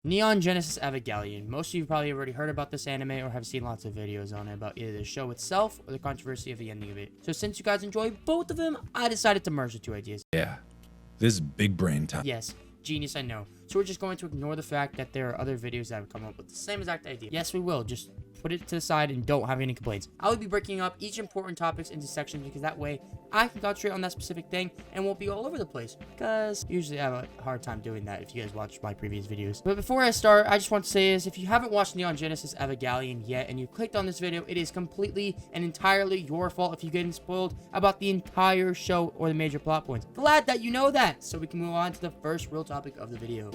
Neon Genesis Evangelion. Most of you probably already heard about this anime or have seen lots of videos on it about either the show itself or the controversy of the ending of it. So since you guys enjoy both of them, I decided to merge the two ideas. Yeah, this is big brain time. Yes, genius, I know. So we're just going to ignore the fact that there are other videos that have come up with the same exact idea. Yes, we will. Just put it to the side and don't have any complaints. I will be breaking up each important topics into sections because that way I can concentrate on that specific thing and won't be all over the place. Because usually I have a hard time doing that if you guys watch my previous videos. But before I start, I just want to say is if you haven't watched Neon Genesis Evangelion yet and you clicked on this video, it is completely and entirely your fault if you're getting spoiled about the entire show or the major plot points. Glad that you know that, so we can move on to the first real topic of the video.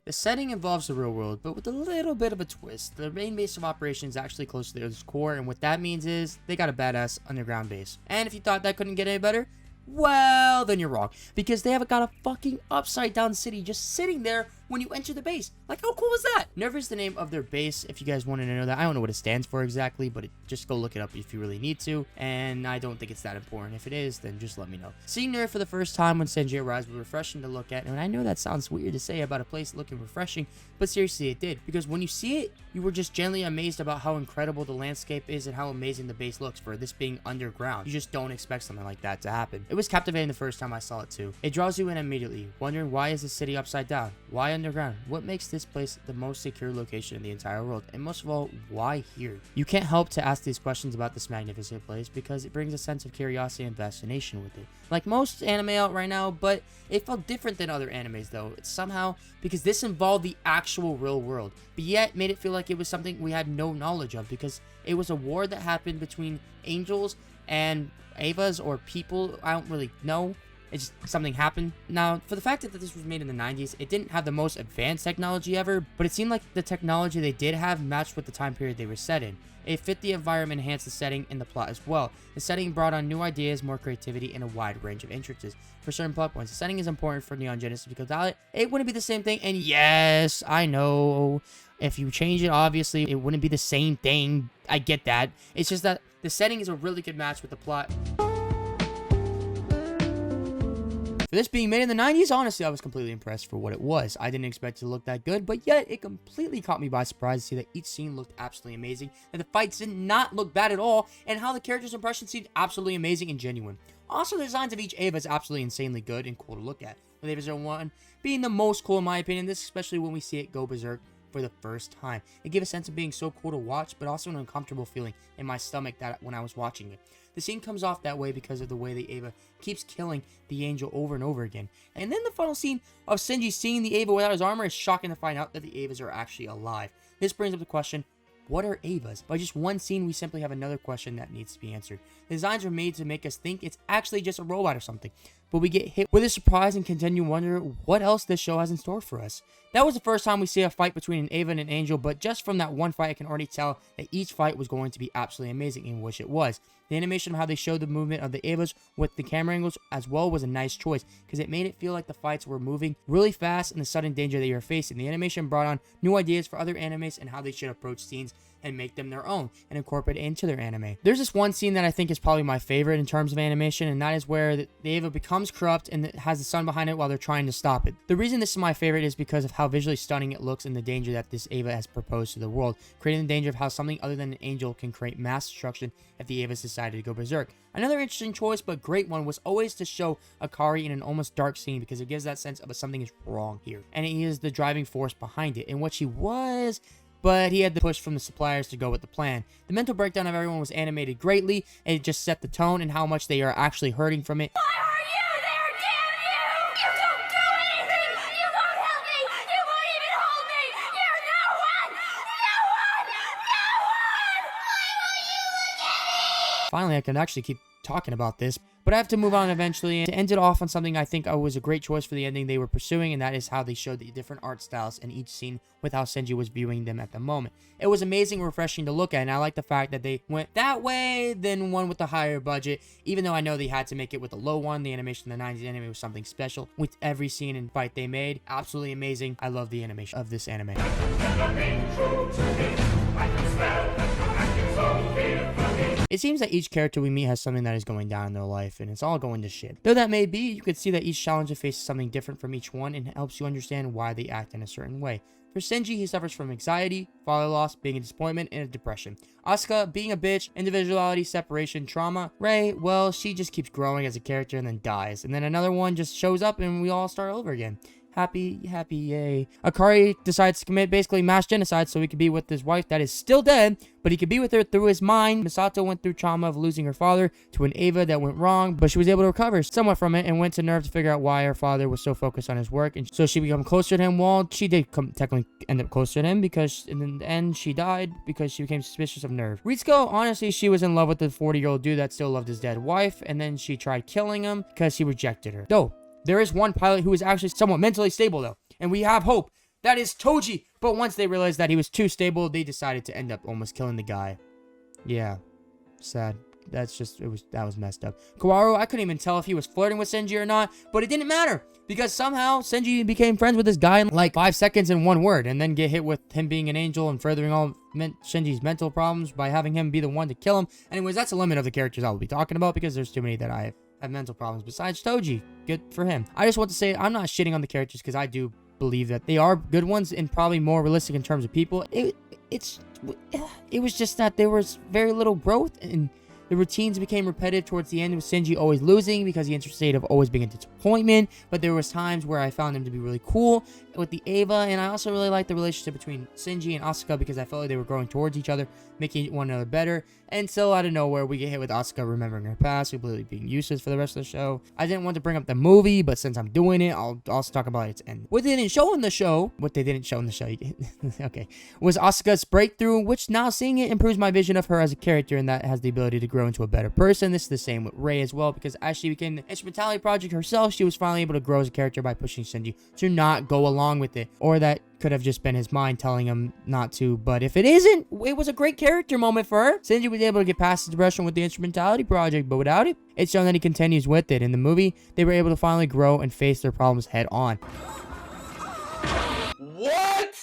The setting involves the real world, but with a little bit of a twist. The main base of operations is actually close to the Earth's core, and what that means is they got a badass underground base. And if you thought that couldn't get any better, well, then you're wrong. Because they have got a fucking upside down city just sitting there when you enter the base. Like, how cool is that? Nerv is the name of their base, if you guys wanted to know that. I don't know what it stands for exactly, but just go look it up if you really need to. And I don't think it's that important. If it is, then just let me know. Seeing Nerv for the first time when Senji arrives was refreshing to look at. And I know that sounds weird to say about a place looking refreshing, but seriously, it did. Because when you see it, you were just genuinely amazed about how incredible the landscape is and how amazing the base looks for this being underground. You just don't expect something like that to happen. It was captivating the first time I saw it too. It draws you in immediately, wondering why is the city upside down? Why underground? What makes this place the most secure location in the entire world? And most of all, why here? You can't help to ask these questions about this magnificent place because it brings a sense of curiosity and fascination with it. Like most anime out right now, but it felt different than other animes though. It's somehow because this involved the actual real world, but yet made it feel like it was something we had no knowledge of because it was a war that happened between angels and Evas or people. I don't really know. It's just something happened. Now, for the fact that this was made in the 90s, it didn't have the most advanced technology ever, but it seemed like the technology they did have matched with the time period they were set in. It fit the environment, enhanced the setting and the plot as well. The setting brought on new ideas, more creativity, and a wide range of entrances for certain plot points. The setting is important for Neon Genesis because without it wouldn't be the same thing. And yes, I know, if you change it, obviously, it wouldn't be the same thing. I get that. It's just that the setting is a really good match with the plot. For this being made in the 90s, honestly, I was completely impressed for what it was. I didn't expect it to look that good, but yet it completely caught me by surprise to see that each scene looked absolutely amazing, and the fights did not look bad at all, and how the characters' impressions seemed absolutely amazing and genuine. Also, the designs of each Eva is absolutely insanely good and cool to look at, with Eva 01 being the most cool in my opinion, this especially when we see it go berserk for the first time. It gave a sense of being so cool to watch, but also an uncomfortable feeling in my stomach that when I was watching it. The scene comes off that way because of the way the Eva keeps killing the angel over and over again. And then the final scene of Senji seeing the Eva without his armor is shocking to find out that the Evas are actually alive. This brings up the question, what are Evas? By just one scene, we simply have another question that needs to be answered. The designs are made to make us think it's actually just a robot or something, but we get hit with a surprise and continue to wonder what else this show has in store for us. That was the first time we see a fight between an Eva and an angel, but just from that one fight, I can already tell that each fight was going to be absolutely amazing, in which it was. The animation of how they showed the movement of the Evas with the camera angles as well was a nice choice, because it made it feel like the fights were moving really fast and the sudden danger that you're facing. The animation brought on new ideas for other animes and how they should approach scenes and make them their own and incorporate it into their anime. There's this one scene that I think is probably my favorite in terms of animation, and that is where the Eva becomes corrupt and it has the sun behind it while they're trying to stop it. The reason this is my favorite is because of how visually stunning it looks and the danger that this Eva has proposed to the world, creating the danger of how something other than an angel can create mass destruction if the Evas decided to go berserk. Another interesting choice but great one was always to show Akari in an almost dark scene because it gives that sense of something is wrong here, and he is the driving force behind it, in which he was, but he had the push from the suppliers to go with the plan. The mental breakdown of everyone was animated greatly, and it just set the tone and how much they are actually hurting from it. Why are you there, damn you? You don't do anything! You won't help me! You won't even hold me! You're no one! No one! No one! Why will you look at me? Finally, I can actually keep talking about this, but I have to move on eventually. And to end it off on something I think was a great choice for the ending they were pursuing, and that is how they showed the different art styles in each scene with how Senji was viewing them at the moment. It was amazing, refreshing to look at, and I like the fact that they went that way, then one with the higher budget, even though I know they had to make it with a low one. The animation in the 90s anime was something special with every scene and fight they made. Absolutely amazing. I love the animation of this anime. It seems that each character we meet has something that is going down in their life, and it's all going to shit. Though that may be, you could see that each challenge faces something different from each one, and it helps you understand why they act in a certain way. For Shinji, he suffers from anxiety, father loss, being a disappointment, and a depression. Asuka, being a bitch, individuality, separation, trauma. Rei, well, she just keeps growing as a character and then dies. And then another one just shows up and we all start over again. Happy, yay. Akari decides to commit basically mass genocide so he could be with his wife that is still dead, but he could be with her through his mind. Misato went through trauma of losing her father to an Eva that went wrong, but she was able to recover somewhat from it and went to Nerve to figure out why her father was so focused on his work, and so she became closer to him. Well, she did technically end up closer to him because in the end she died because she became suspicious of Nerve. Ritsuko, honestly, she was in love with the 40-year-old dude that still loved his dead wife, and then she tried killing him because he rejected her. Though, there is one pilot who is actually somewhat mentally stable though, and we have hope. That is Toji. But once they realized that he was too stable, they decided to end up almost killing the guy. Yeah, sad. That was messed up. Kaworu, I couldn't even tell if he was flirting with Shinji or not, but it didn't matter because somehow Shinji became friends with this guy in like 5 seconds in one word, and then get hit with him being an angel and furthering all Shinji's mental problems by having him be the one to kill him. Anyways, that's the limit of the characters I will be talking about because there's too many that I have mental problems besides Toji. Good for him. I just want to say I'm not shitting on the characters because I do believe that they are good ones and probably more realistic in terms of people. It was just that there was very little growth and the routines became repetitive towards the end, with Shinji always losing because he entered a state of always being a disappointment. But there was times where I found him to be really cool with the Eva, and I also really liked the relationship between Shinji and Asuka because I felt like they were growing towards each other, making one another better. And so out of nowhere, we get hit with Asuka remembering her past, completely being useless for the rest of the show. I didn't want to bring up the movie, but since I'm doing it, I'll also talk about its end. What they didn't show in the show, okay, was Asuka's breakthrough, which now seeing it improves my vision of her as a character, and that has the ability to grow into a better person. This is the same with Rei as well, because as she became the instrumentality project herself, she was finally able to grow as a character by pushing Shinji to not go along with it, or that could have just been his mind telling him not to. But if it isn't, it was a great character moment for her. Shinji was able to get past his depression with the instrumentality project, but without it, it's shown that he continues with it. In the movie, they were able to finally grow and face their problems head on. What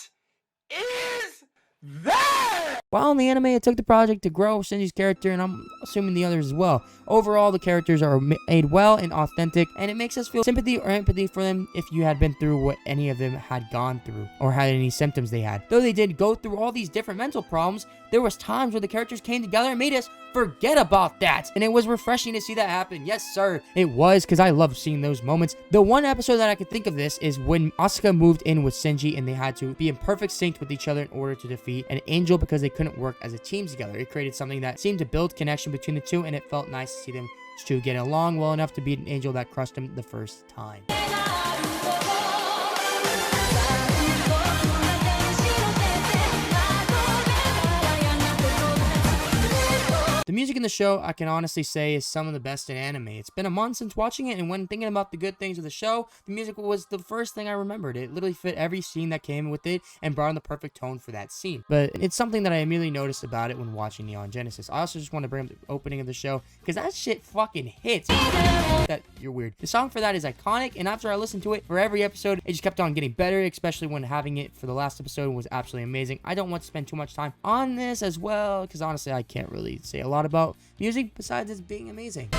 is that? While in the anime, it took the project to grow Shinji's character, and I'm assuming the others as well. Overall, the characters are made well and authentic, and it makes us feel sympathy or empathy for them if you had been through what any of them had gone through, or had any symptoms they had. Though they did go through all these different mental problems, there was times where the characters came together and made us forget about that, and it was refreshing to see that happen. Yes, sir, it was, because I love seeing those moments. The one episode that I could think of this is when Asuka moved in with Shinji, and they had to be in perfect sync with each other in order to defeat an angel because they couldn't work as a team together. It created something that seemed to build connection between the two, and it felt nice to see them to get along well enough to beat an angel that crushed him the first time. The music in the show, I can honestly say, is some of the best in anime. It's been a month since watching it, and when thinking about the good things of the show, the music was the first thing I remembered. It literally fit every scene that came with it and brought in the perfect tone for that scene. But it's something that I immediately noticed about it when watching Neon Genesis. I also just want to bring up the opening of the show, because that shit fucking hits. You're weird. The song for that is iconic, and after I listened to it for every episode, it just kept on getting better, especially when having it for the last episode was absolutely amazing. I don't want to spend too much time on this as well, because honestly, I can't really say a lot about music besides it being amazing.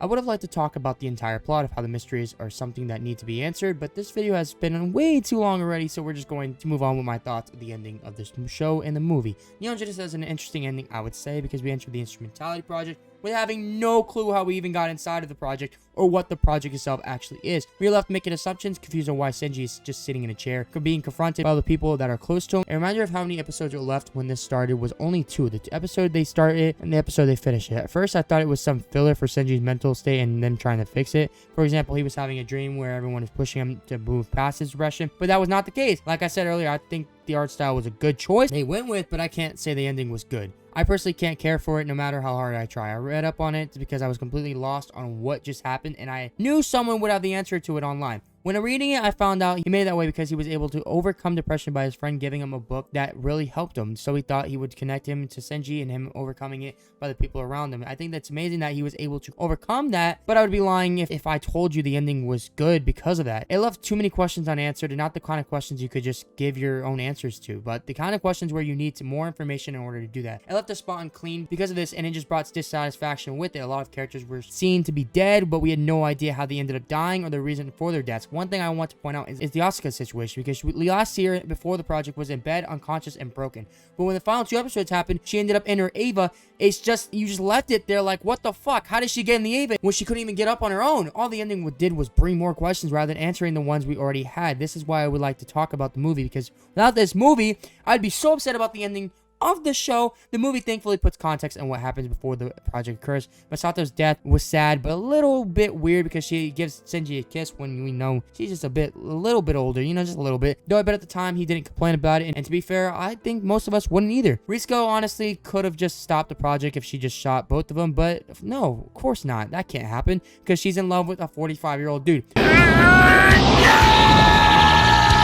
I would have liked to talk about the entire plot of how the mysteries are something that need to be answered, but this video has been way too long already, so we're just going to move on with my thoughts of the ending of this show and the movie. Neon Genesis has an interesting ending, I would say, because we entered the instrumentality project with having no clue how we even got inside of the project or what the project itself actually is. We are left making assumptions, confused on why Shinji is just sitting in a chair, being confronted by all the people that are close to him. A reminder of how many episodes are left when this started was only 2. The episode they started and the episode they finished it. At first, I thought it was some filler for Shinji's mental state and them trying to fix it. For example, he was having a dream where everyone was pushing him to move past his depression, but that was not the case. Like I said earlier, I think the art style was a good choice they went with, but I can't say the ending was good. I personally can't care for it no matter how hard I try. I read up on it because I was completely lost on what just happened, and I knew someone would have the answer to it online. When reading it, I found out he made it that way because he was able to overcome depression by his friend giving him a book that really helped him. So he thought he would connect him to Senji and him overcoming it by the people around him. I think that's amazing that he was able to overcome that, but I would be lying if I told you the ending was good because of that. It left too many questions unanswered, and not the kind of questions you could just give your own answers to, but the kind of questions where you need more information in order to do that. It left the spot unclean because of this, and it just brought dissatisfaction with it. A lot of characters were seen to be dead, but we had no idea how they ended up dying or the reason for their deaths. One thing I want to point out is the Asuka situation, because last year before the project was in bed, unconscious, and broken. But when the final 2 episodes happened, she ended up in her Ava. It's just, you just left it there like, what the fuck? How did she get in the Ava when she couldn't even get up on her own? All the ending did was bring more questions rather than answering the ones we already had. This is why I would like to talk about the movie, because without this movie, I'd be so upset about the ending of the show. The movie thankfully puts context on what happens before the project occurs. Masato's death was sad, but a little bit weird because she gives Senji a kiss when we know she's just a little bit older, you know, just a little bit. Though I bet at the time he didn't complain about it, and to be fair, I think most of us wouldn't either. Risco honestly could have just stopped the project if she just shot both of them, but no, of course not. That can't happen because she's in love with a 45-year-old dude.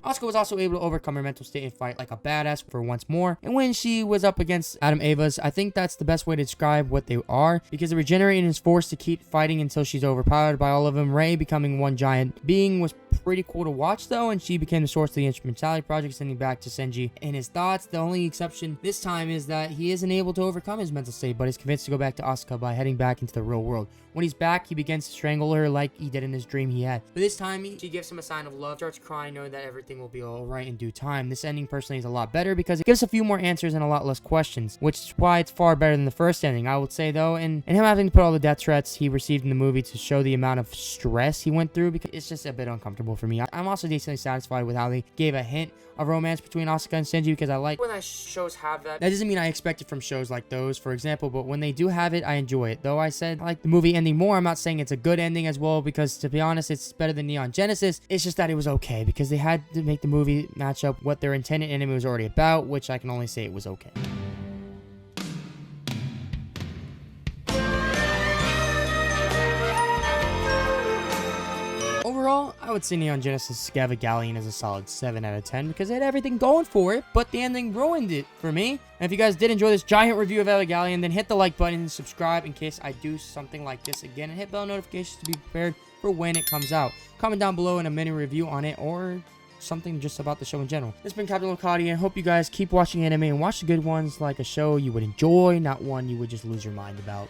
Asuka was also able to overcome her mental state and fight like a badass for once more. And when she was up against Adam Avas, I think that's the best way to describe what they are, because the regenerating is forced to keep fighting until she's overpowered by all of them. Rei becoming one giant being was pretty cool to watch though, and she became the source of the instrumentality project, sending back to Senji and his thoughts. The only exception this time is that he isn't able to overcome his mental state, but is convinced to go back to Asuka by heading back into the real world. When he's back, he begins to strangle her like he did in his dream he had. But this time, she gives him a sign of love, starts crying, knowing that everything will be alright in due time. This ending personally is a lot better because it gives a few more answers and a lot less questions, which is why it's far better than the first ending, I would say though. And him having to put all the death threats he received in the movie to show the amount of stress he went through, because it's just a bit uncomfortable for me. I'm also decently satisfied with how they gave a hint of romance between Asuka and Senji, because I like when shows have that. That doesn't mean I expect it from shows like those, for example, but when they do have it, I enjoy it. Though I said I like the movie ending more, I'm not saying it's a good ending as well, because to be honest, it's better than Neon Genesis. It's just that it was okay because they had to make the movie match up what their intended ending was already about, which I can only say it was okay. Overall, I would say Neon Genesis Evangelion is a solid 7 out of 10 because it had everything going for it, but the ending ruined it for me. And if you guys did enjoy this giant review of Evangelion, then hit the like button and subscribe in case I do something like this again, and hit bell notifications to be prepared for when it comes out. Comment down below in a mini review on it or something just about the show in general. This has been Captain Lokati, and I hope you guys keep watching anime and watch the good ones like a show you would enjoy, not one you would just lose your mind about.